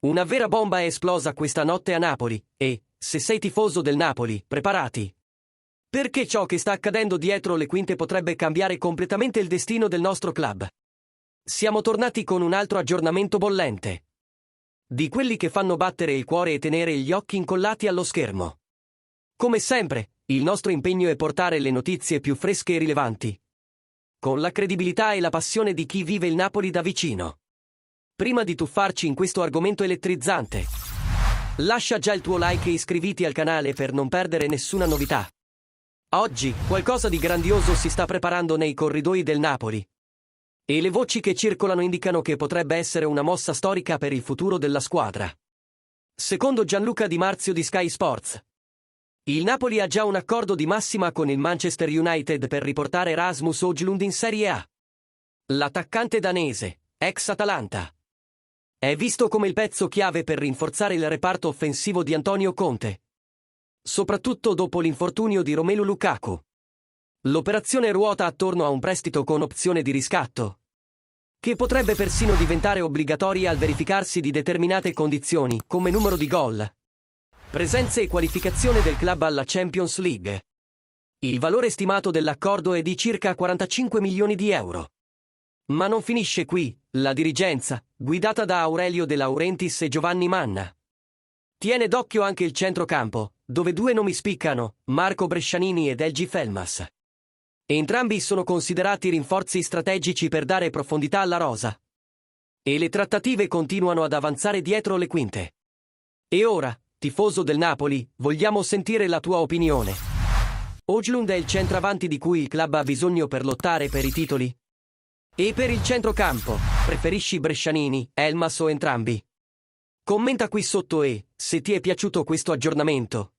Una vera bomba è esplosa questa notte a Napoli e, se sei tifoso del Napoli, preparati. Perché ciò che sta accadendo dietro le quinte potrebbe cambiare completamente il destino del nostro club. Siamo tornati con un altro aggiornamento bollente. Di quelli che fanno battere il cuore e tenere gli occhi incollati allo schermo. Come sempre, il nostro impegno è portare le notizie più fresche e rilevanti, con la credibilità e la passione di chi vive il Napoli da vicino. Prima di tuffarci in questo argomento elettrizzante, lascia già il tuo like e iscriviti al canale per non perdere nessuna novità. Oggi, qualcosa di grandioso si sta preparando nei corridoi del Napoli. E le voci che circolano indicano che potrebbe essere una mossa storica per il futuro della squadra. Secondo Gianluca Di Marzio di Sky Sports, il Napoli ha già un accordo di massima con il Manchester United per riportare Rasmus Højlund in Serie A. L'attaccante danese, ex Atalanta, è visto come il pezzo chiave per rinforzare il reparto offensivo di Antonio Conte, soprattutto dopo l'infortunio di Romelu Lukaku. L'operazione ruota attorno a un prestito con opzione di riscatto, che potrebbe persino diventare obbligatoria al verificarsi di determinate condizioni, come numero di gol, presenze e qualificazione del club alla Champions League. Il valore stimato dell'accordo è di circa 45 milioni di euro. Ma non finisce qui, la dirigenza, guidata da Aurelio De Laurentiis e Giovanni Manna, tiene d'occhio anche il centrocampo, dove due nomi spiccano, Marco Brescianini ed Elgi Felmas. Entrambi sono considerati rinforzi strategici per dare profondità alla rosa. E le trattative continuano ad avanzare dietro le quinte. E ora, tifoso del Napoli, vogliamo sentire la tua opinione. Højlund è il centravanti di cui il club ha bisogno per lottare per i titoli? E per il centrocampo, preferisci Brescianini, Elmas o entrambi? Commenta qui sotto e, se ti è piaciuto questo aggiornamento,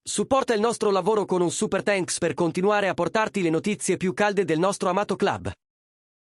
supporta il nostro lavoro con un super thanks per continuare a portarti le notizie più calde del nostro amato club.